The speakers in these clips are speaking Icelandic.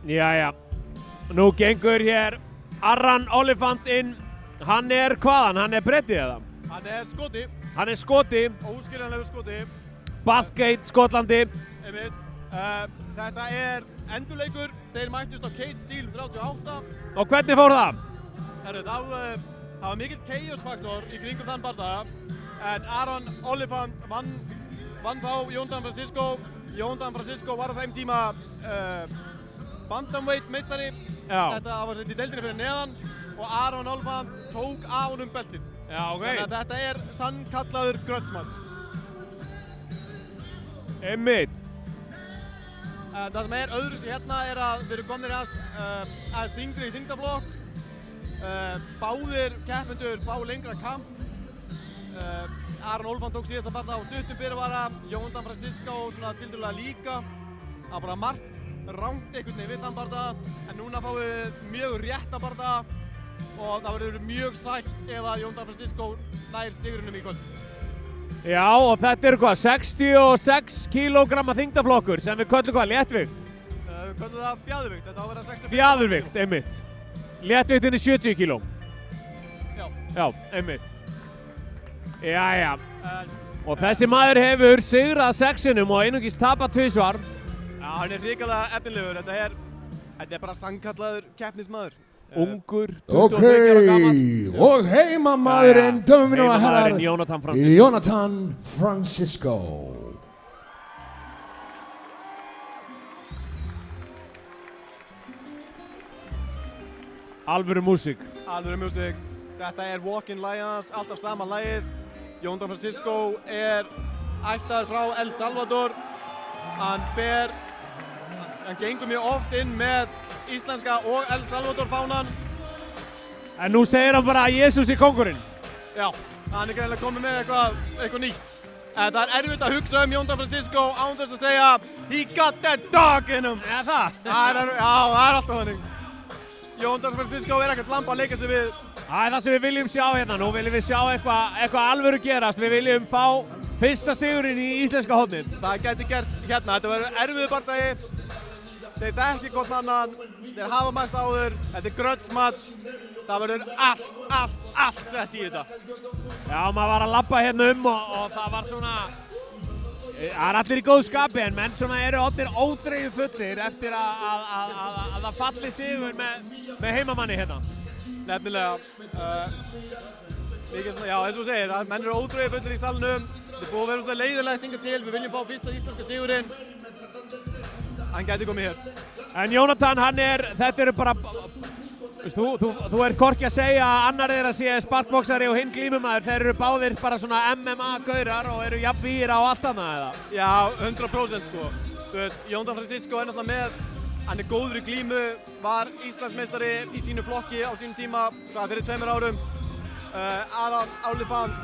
Jæja, nú gengur hér Aran Oliphant inn. Hann hvaðan? Hann Breti eða? Hann Skoti. Hann Skoti. Óskiljanlegur Skoti. Bathgate, Skotlandi. Einmitt. Þetta endurleikur. Þeir mættust á Cade Steel 38. Og hvernig fór það? Það var mikill chaos-faktor í kringum þann bardaga. En Aran Oliphant vann þá Jonathan Francisco. Jonathan Francisco var á þeim tíma bantamweight meistari. Þetta var sett í deildinni fyrir neðan og Aran Oliphant tók af honum beltið. Já, ok. Þannig að þetta sannkallaður grudge-match. Einmitt. Það sem öðruvísi hérna að við erum komnir að þyngri í þyngdarflokk. Báðir keppendur fá lengra kamp. Aran Oliphant tók síðasta bardaga á stuttum fyrirvara. Jonathan Francisco svona tiltölulega líka. Það var bara margt rangt einhvern veginn við þann bardaga. En núna fáum við mjög rétta bardaga og það verður mjög sætt ef að Jonathan Francisco nær sigrinum í kvöld. Já, og þetta hvað? 66 kg þyngdarflokkur sem við köllum hvað? Léttvikt? Við köllum það fjæðurvikt. Þetta á að vera 65. Fjæðurvikt, einmitt. Léttviktin 70 kg. Já, einmitt. Jæja. Og þessi maður hefur sigrað sexinum og einungis tapað tvisvar. Já, hann hrikalega efnilegur. Þetta bara sannkallaður keppnismaður. Ungur, 23 ára gamall. Og heimamaðurinn, dömum og herrar, Jonathan Francisco. Alvöru músík. Alvöru músík. Þetta Walking Lions, alltaf sama lagið. Jonathan Francisco ættaður frá El Salvador. Hann gengur mjög oft inn með íslenska og El Salvador fánan. En nú segir hann bara að Jesús kóngurinn. Já, hann greinilega komið með eitthvað nýtt. En það erfitt að hugsa Jonathan Francisco án þess að segja He got that dog in him. Ja, það? Já, það alltaf þannig. Jonathan Francisco ekkert lamb að leika sig við. Það það sem við viljum sjá hérna. Nú viljum við sjá eitthvað alvöru gerast. Við viljum fá fyrsta sigurinn í íslenska hornin. Það gæti gerst hérna. Þetta verður erfiður bardagi. Þeir þekki hvort annan. Þeir hafa mæst áður. Þetta grudge match. Það verður allt sett í þetta. Já, maður var að labba hérna og það var svona... Það allir í góðu skapi en menn svona eru allir óþreyju fullir eftir að það falli sigur með heimamanni hérna. Nefnilega. Já, eins og þú segir, menn eru óþreyju fullir í salnum. Þetta búið að vera svona leiðilegt hingað til. Við viljum fá fyrsta íslenska sigurinn. Hann gæti komið hér. En Jonathan, þetta eru bara... Þú ert hvorki að segja að annar er að sé sparkboxari og hinn glímumaður. Þeir eru báðir bara svona MMA-gaurar og eru jafnvígir á allt annað eða? Já, 100% sko. Þú veist, Jonathan Francisco náttúrulega með, hann góður í glímu, var Íslandsmeistari í sínu flokki á sínum tíma, fyrir 2 árum. Aran Oliphant,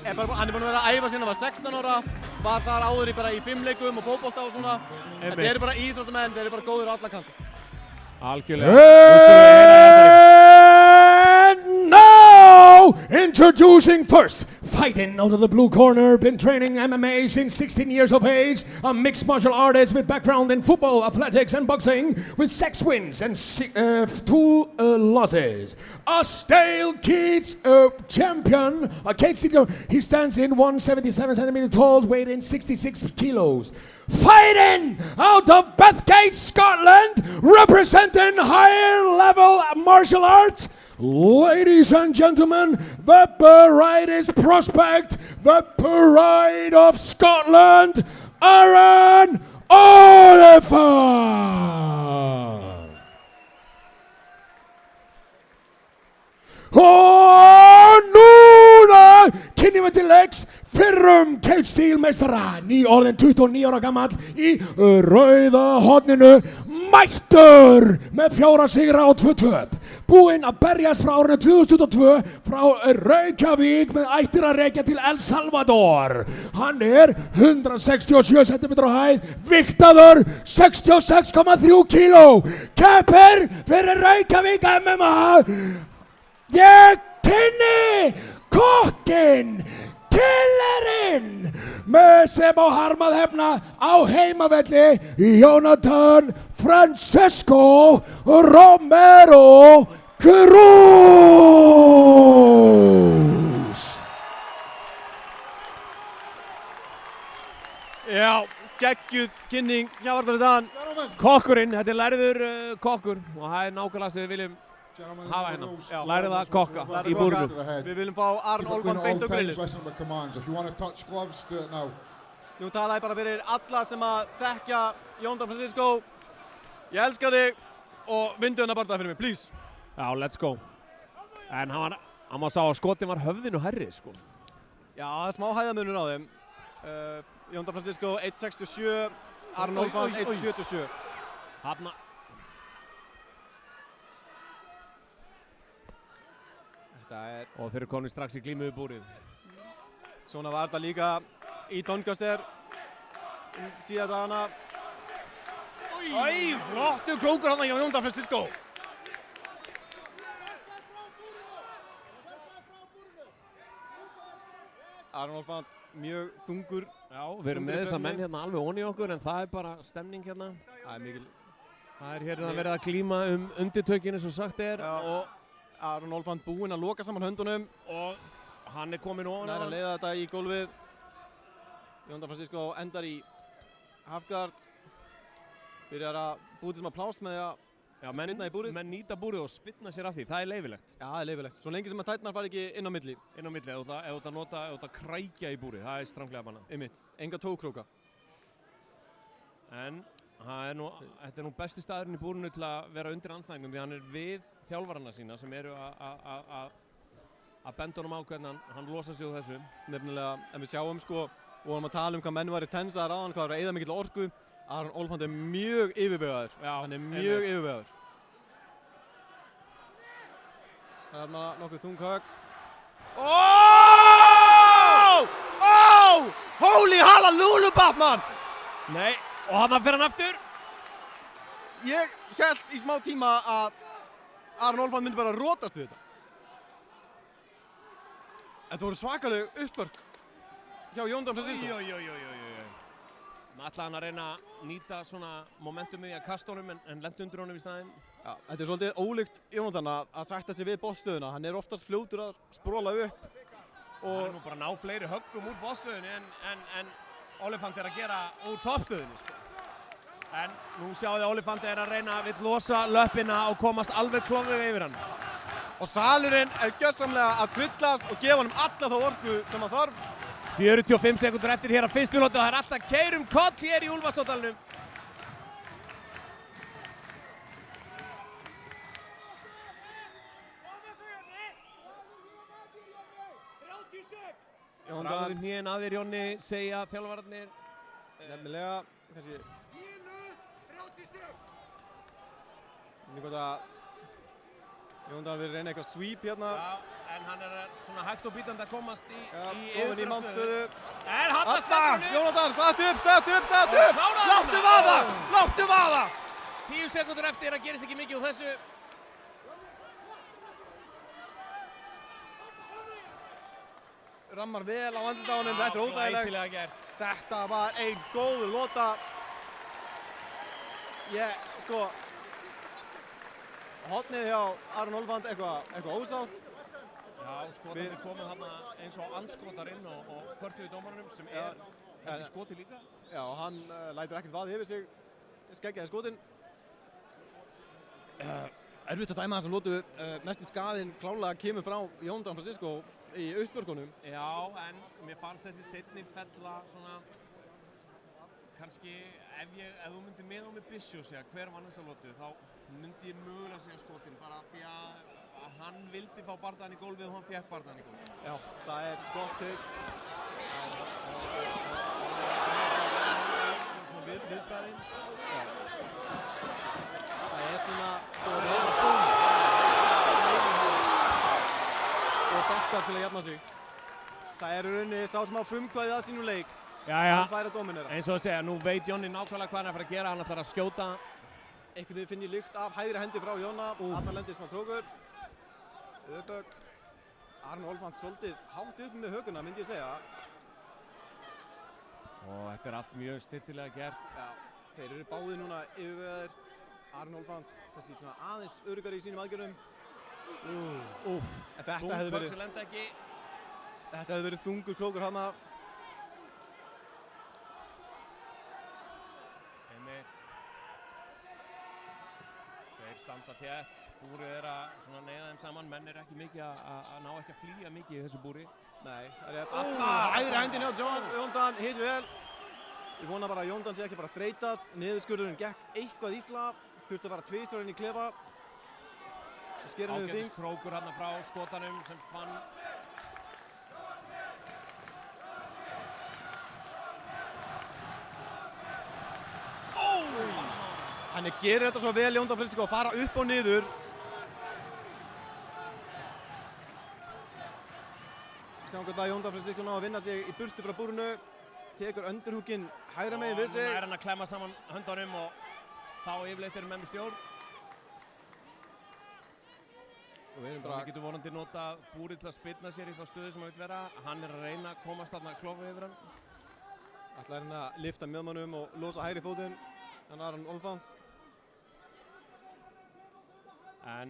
hann búinn að vera að æfa síðan hann var 16 ára, var þar áður í 5 leikum og fótbolta og svona. En þeir eru bara íþróttamenn, þeir eru bara góður á alla kanta. And now, introducing first, fighting out of the blue corner, been training MMA since 16 years of age, a mixed martial artist with background in football, athletics and boxing, with 6 wins and 2 losses. A Stale Keats champion, he stands in 177 centimeters tall, weight in 66 kilos. Fighting out of Bathgate, Scotland, representing higher level martial arts. Ladies and gentlemen, the brightest prospect, the pride of Scotland, Aran Oliphant. Og núna kynnum við til leiks fyrrum Cade Steel meistara, nýorðinn 29 ára gamall í rauða horninu, mættur með 4 sigra og 2 töp, búinn að berjast frá árinu 2022 frá Reykjavík með ættir að rekja til El Salvador. Hann 167 cm á hæð, viktaður 66,3 kg, keppir fyrir Reykjavík MMA. Ég kynni kokkinn, killerinn, með sem á harmað hefna á heimavelli Jonathan Francesco Romero Cruz. Já, geggjuð kynning hjá Arnóri Dan. Kokkurinn, þetta er lærður kokkur og það er nákvæmlega sem við viljum hafa hérna. Lærða kokka í búrinu. Við viljum fá Aron Olfan beint á grillið. Nú tala ég bara fyrir alla sem að þekkja Jonathan Francesco. Ég elska þig og vindu hennar barndað fyrir mig, please. Já, let's go. En hann má sá að skotin var höfðinu hærri, sko. Já, það er smá hæðamunur á þeim. Jonathan Francesco 1.67, Aron Olfan 1.77. Hafna. Þetta er... Og þeir eru komin strax í glímu við búrið. Svona var þetta líka í Doncaster síðan dagana. Æ, flottu krókur hann hjá Jonathan Francesco. Aron Olfan mjög þungur. Já, við erum með þessa menn hérna alveg onni okkur en það er bara stemning hérna. Það er mikil. Það er hérna verið að glíma undirtökin eins og sagt er. Já. Og Aron Olfan búinn að loka saman höndunum. Og hann er komin ofan á hann. Það er að leiða þetta í gólfið. Jonathan Francesco endar í halfguard. Byrjar að búið til svona pláss með því að spinna í búrið. Menn nýta búrið og spinna sér af því, það er leyfilegt. Já, það er leyfilegt. Svo lengi sem að tætnar fara ekki inn á milli. Inn á milli, ef þú krækja í búrið, það er stranglega banna. Einmitt, enga tókróka. En þetta er nú besti staðurinn í búrinu til að vera undir andstæðingum því hann er við þjálfarana sína sem eru að benda honum á hvernig hann losa sig úr þessu. Nefnilega, en við sjáum sko, og vorum að tala hvað menn væri tensaðar á hann, hvað var að eyða mikill orku. Aron Olfan er mjög yfirvegaður. Já, hann er mjög yfirvegaður. Það er hérna nokkuð þung högg. Holy hallelujah, Batman! Nei, og hann fer hann aftur. Ég hélt í smá tíma að Aron Olfan myndi bara rótast við þetta. Þetta voru svakaleg uppbörk hjá Jonathan Francesco. Ætlaði hann að reyna að nýta svona momentumið í að kasta honum en lenti undir honum í staðinn. Já, þetta er svolítið ólíkt Jonathan að sætta sig við bottstöðuna. Hann er oftast fljótur að spróla upp. Og hann er nú bara að ná fleiri höggum úr bottstöðunni en Olifant er að gera úr toppstöðunni, sko. En nú sjáðu þið Olifant er að reyna að losa löppina og komast alveg klofið yfir hann. Og salurinn er gjörsamlega að kvillast og gefa hann alla þá orku sem hann þarf. 45 sekundur eftir hér að fyrstu lótu og það er alltaf keyrum koll hér í Úlfarsárdalnum. Dragðu hnén að þér, Jonni, segja þjálfararnir. Nefnilega, kannski... Jonathan vil reyna eitthvað sweep hérna. Já, en hann er svona hægt og bítandi að komast í yfirbragðsstöðu. En hann stendur upp! Jonathan, statt upp! Láttu vaða! 10 sekundur eftir, það gerist ekki mikið úr þessu. Rammar vel á andlitið á honum, þetta er óþægilegt. Þetta var ein góð lota. Hornið hjá Aron Olfan eitthvað ósátt. Já, skotarnir komið þarna eins og andskotar inn og kvörtuðu dómarunum sem er skoti líka. Já, hann lætur ekkert vaði yfir sig, skeggjaði skotin. Erfitt að dæma þessum lotu, mesti skaðinn klálega kemur frá Jonathan Francesco í Austbörgunum. Já, en mér fannst þessi seinni fella svona, kannski ef þú myndir með á mig Bissjó segja hver vann þessa lotu, þá myndi ég mögulega segja skotin bara því að hann vildi fá bardaðan í gólfið og hann fékk bardaðan í gólfið. Já, það er gott take. Svona viðbræðin. Það er svona og bakkar til að jafna sig. Það er rauninni sá sem á frumkvæðið að sínum leik. Hann fær að dominera. Eins og að segja, nú veit Jonni nákvæmlega hvað hann er að fara að gera, hann ætlar að skjóta. Einhvern veginn finn ég lykt af hægri hendi frá Jonna, annar lendir smá krókur. Öðbögg. Aron Olfan svolítið hátt upp með höguna, myndi ég segja. Og þetta allt mjög styrtilega gert. Já, þeir eru báðir núna yfirvegaðir. Aron Olfand kannski svona aðeins öruggari í sínum aðgerðum. Úff, Þetta hefði verið, sem lenda ekki. þetta hefði verið þungur krókur hana. Einmitt. Þeir standa þétt, búrið að svona neyða þeim saman, menn ekki mikið að ná ekki að flýja mikið í þessu búri. Nei, það er rétt. Hægri hendin hjá Jóndan, hitt vel. Ég vona bara að Jóndan sé ekki bara að þreytast. Niðurskurðurinn gekk eitthvað illa, þurfti að fara tvisvar inn í klefa. Skera niður þyngd. Ágætis krókur hérna frá skotanum sem fann. Hann gerir þetta svo vel Jóndan Francisco að fara upp og niður. Sjáum hvernig að Jóndan Francisco ná að vinna sig í burtu frá búrinu. Tekur öndurhúkinn hægra megin við sig. Og núna hann að klemma saman höndunum og þá yfirleitt menn með stjórn. Og við erum Hann getur vonandi nota búrið til að spilna sér í þá stöðu sem hann vil vera. Hann að reyna að komast þarna að klofa yfir hann. Ætlar hann að lyfta mjöðmannum og losa hægri fótinn. Hann Aron Olfand. En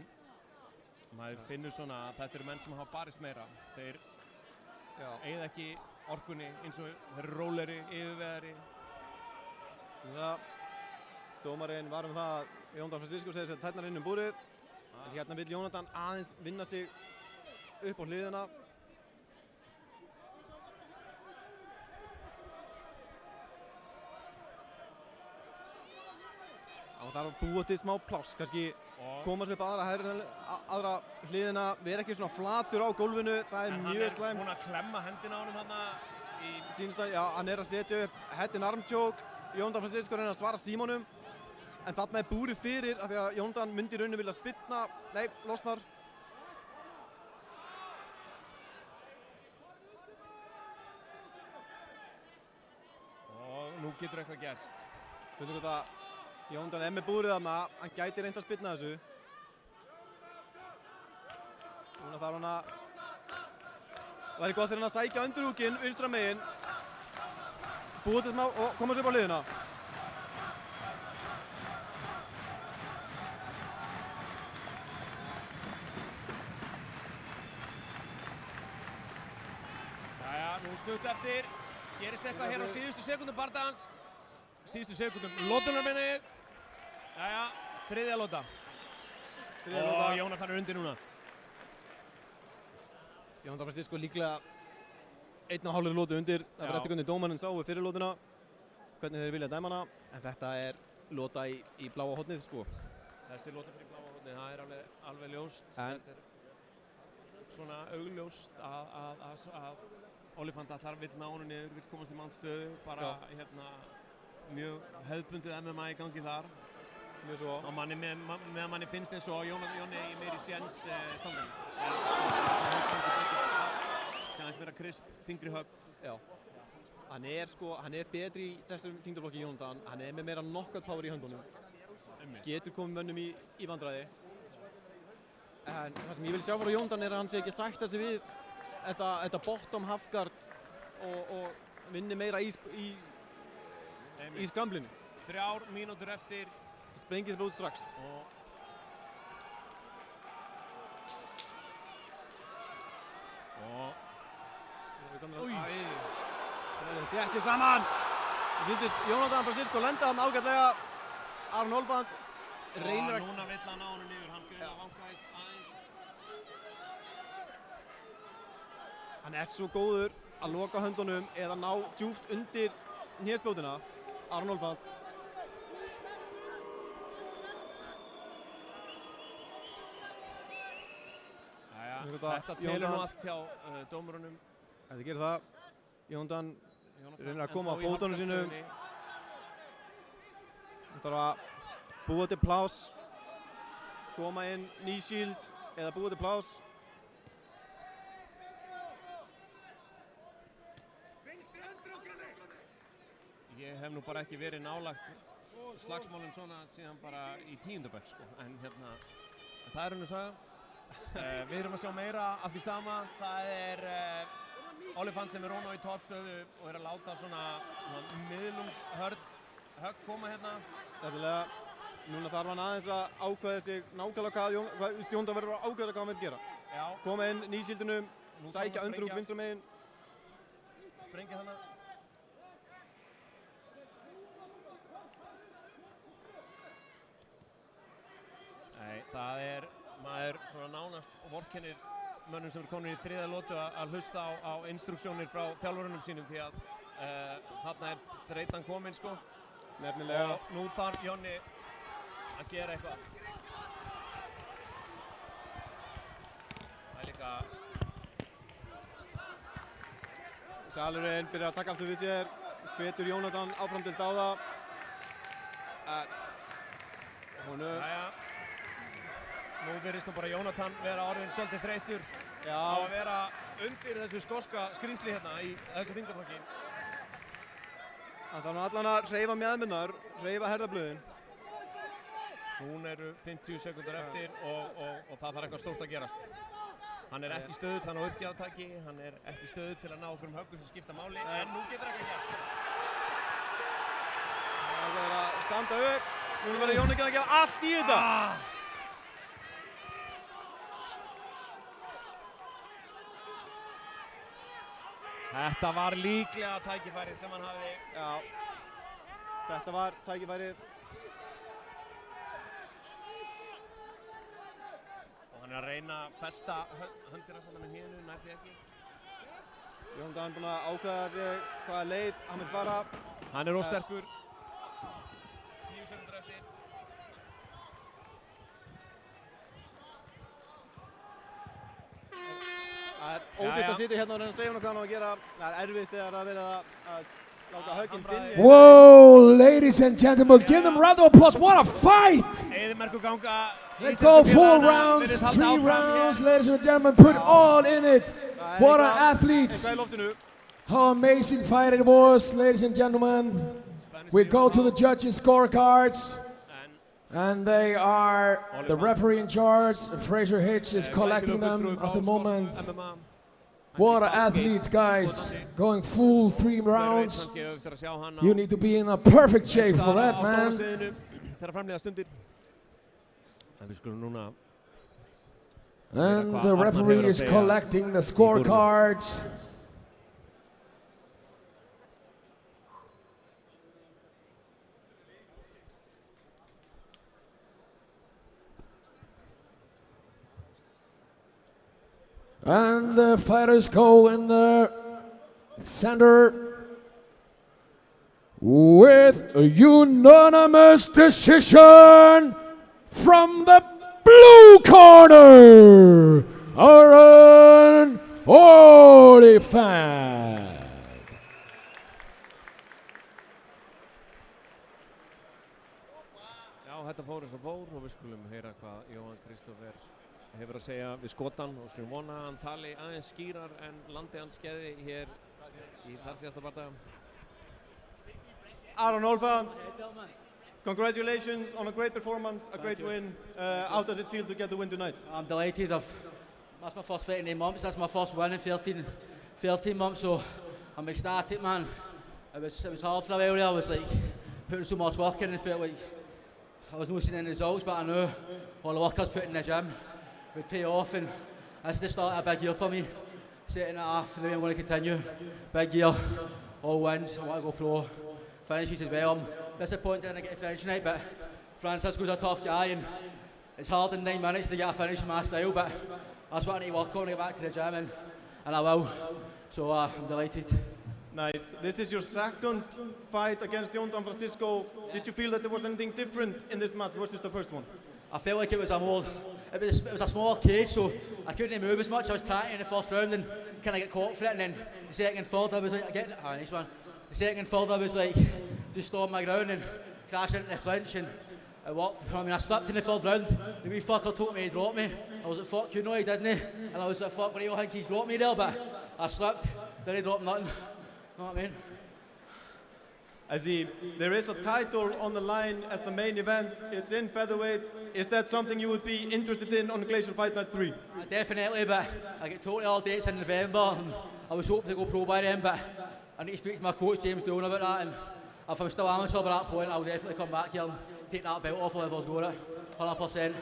maður finnur svona að þetta eru menn sem hafa barist meira. Þeir eigða ekki orkunni eins og þeir eru rólegri, yfirvegaðri. Dómarinn var það að Jóndan Francisco segir sér tærnar inn búrið. En hérna vill Jónatan aðeins vinna sig upp á hliðina. Það þarf að búa til smá pláss, kannski koma sér upp aðra hliðina, vera ekki svona flatur á gólfinu, það er mjög slæmt. En hann er búinn að klemma hendina á honum þarna í sínstæð, já, hann er að setja upp head and arm choke, Jóndan Francisco reynir að svara Símonum, en þarna er búrið fyrir af því að Jóndan myndi í rauninu vilja spyrna, nei, losnar. Og nú getur eitthvað gerst. Spurning hvort að Jóndan er með búrið þarna, hann gæti reynt að spyrna þessu. Núna þarf hann að, það væri gott fyrir hann að sækja undirhúkinn vinstra megin. Búið til smá og koma sér upp á hliðina. Jæja, nú stutt eftir. Gerist eitthvað hér á síðustu sekundum bardagans. Síðustu sekundum lotunar minni. Jæja, þriðja lota. Og Jónatan er undir núna. Jóndan Francisco líklega 1,5 lótu undir. Það fyrir eftir hvernig dómarinn sá við fyrir lótuna. Hvernig þeir vilja dæma hana. En þetta er lóta í bláa hornið, sko. Þessi lóta fyrir bláa hornið, það er alveg ljóst. Þetta er svona augljóst að Olifant allar vill ná honum niður, vill komast í mannstöðu. Bara hérna mjög hefðbundið MMA í gangi þar. Mjög svo. Og meðan manni finnst eins og Jóni í meiri séns standinu. Sjáðins meira krisp, þyngri högg. Já. Hann er betri í þessum þyngdarflokki Jónatan. Hann er með meira knockout power í höndunum. Getur komið mönnum í vandræði. En það sem ég vil sjá frá Jónatan er að hann sé ekki sætta sig við þetta bottom half guard og vinni meira í skamblinu. 3 mínútur eftir. Sprengið sem út strax. Þéttir saman. Það sýndir Jónatan Francisco lenda hann ágætlega. Aron Olfand reynir að... Núna vill hann á honum niður, hann greið að vankaðist aðeins. Hann er svo góður að loka höndunum eða ná djúpt undir hnésbjótina. Aron Olfand. Þetta telur nú allt hjá dómurunum. Þetta gerir það. Jónatan reynir að koma á fótunum sínum. Hann þarf að búa til pláss. Koma inn knee shield eða búa til pláss. Ég hef nú bara ekki verið nálagt slagsmálum svona síðan bara í 10. bekk sko. En hérna, það er henni saga. Við erum að sjá meira af því sama. Það er Oliphant sem núna í toppstöðu og að láta svona miðlungshörð högg koma hérna. Nefnilega, núna þarf hann aðeins að ákveða sig nákvæmlega hvað Jón Daði verður að ákveða hvað hann vil gera. Já. Koma inn nýsíldunum, sækja undir út vinstra megin. Sprengja hana. Nei, það maður svona nánast vorkennir mönnum sem komin í þriðja lotu að hlusta á instruksjónir frá þjálfurunum sínum því að þarna þreytan komin sko. Nefnilega. Og nú þarf Jonni að gera eitthvað. Það líka... Salurinn byrjar að taka aftur við sér, hvetur Jónatan áfram til dáða. Jæja. Nú virðist bara Jónatan vera orðinn svolítið þreyttur á að vera undir þessu skoska skrýmsli hérna í þessu þyngdarflokki. Hann þarf allan að hreyfa mjöðminnar, hreyfa herðablöðin. Hún eru 50 sekúndar eftir og það þarf eitthvað stórt að gerast. Hann ekki stöðu til hann á uppgjáðtaki, hann ekki stöðu til að ná okkur höggum sem skipta máli, en nú getur eitthvað gert. Það verður að standa upp, nú verður Jón að gefa allt í þetta. Þetta var líklega tækifærið sem hann hafði. Já, þetta var tækifærið. Og hann að reyna að festa höndina saman með hínu, nær því ekki. Jón Daði búinn að ákveða sig hvaða leið hann vil fara. Hann ósterkur. 10 sekúndur eftir. Það ódýrt að sitja hérna og reyna að segja hann hvað hann á að gera. Það erfitt þegar að vera að láta högginn dynja. Whoa, ladies and gentlemen, give them a round of applause. What a fight! Eyðimerkur ganga. Let's go 4 rounds, 3 rounds, ladies and gentlemen, put all in it. What an athlete. How amazing fight it was, ladies and gentlemen. We go to the judges' scorecards. And they are the referee in charge, Fraser Hitch, is collecting them at the moment. What an athlete, guys. Going full 3 rounds. You need to be in a perfect shape for that, man. And the referee is collecting the scorecards. And the fighters go in the center with a unanimous decision from the blue corner, Aaron Oliphant. Já, þetta fór eins og fór og við skulum heyra hvað Jóhann Kristófer hefur að segja við skotan og skulum vona að hann tali aðeins skýrar en landi hans skeiði hér í þar síðasta bardaga. Aaron Oliphant, congratulations on a great performance, a great win. How does it feel to get the win tonight? I'm delighted. That's my first fight in 8 months. That's my first win in 13 months. So I'm ecstatic, man. It was hard for a while. I was like putting so much work in and felt like I was not seeing any results, but I knew all the work I was putting in the gym would pay off, and that's the start of a big year for me. Setting it off, and I'm going to continue. Big year, all wins. I want to go pro. Finishes as well. I'm disappointed I didn't get a finish tonight, but Francisco's a tough guy, and it's hard in 9 minutes to get a finish in my style, but that's what I need to work on to get back to the gym, and I will. So I'm delighted. Nice. This is your second fight against Jón Daði Francisco. Did you feel that there was anything different in this match versus the first one? I felt like it was a smaller cage, so I couldn't move as much. I was tight in the first round and kind of get caught for it, and then the second and third I was like, nice one. The second and third I was like, just on my ground and crashing into the clinch, and it worked. I mean, I slipped in the third round. The wee fucker told me he dropped me. I was like, fuck you, no he didn't. And I was like, fuck, I don't think he's dropped me there, but I slipped, didn't drop nothing. Know what I mean? I see there is a title on the line as the main event. It's in featherweight. Is that something you would be interested in on Glacier Fight Night 3? Definitely, but I get totally all dates in November, and I was hoping to go pro by then, but I need to speak to my coach James Doolan about that, and if I'm still amateur by that point, I'll definitely come back here and take that belt off whoever's got it, 100%.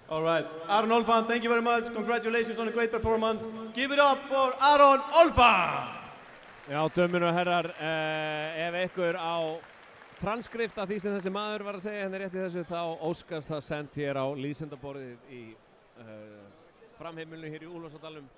All right, Aron Olfan, thank you very much. Congratulations on a great performance. Give it up for Aron Olfan! Já, dömur og herrar, ef einhver á transkript af því sem þessi maður var að segja henni rétt í þessu, þá óskast það sent hér á lýsendaborðið í framheimilinu hér í Úlfarsárdalnum.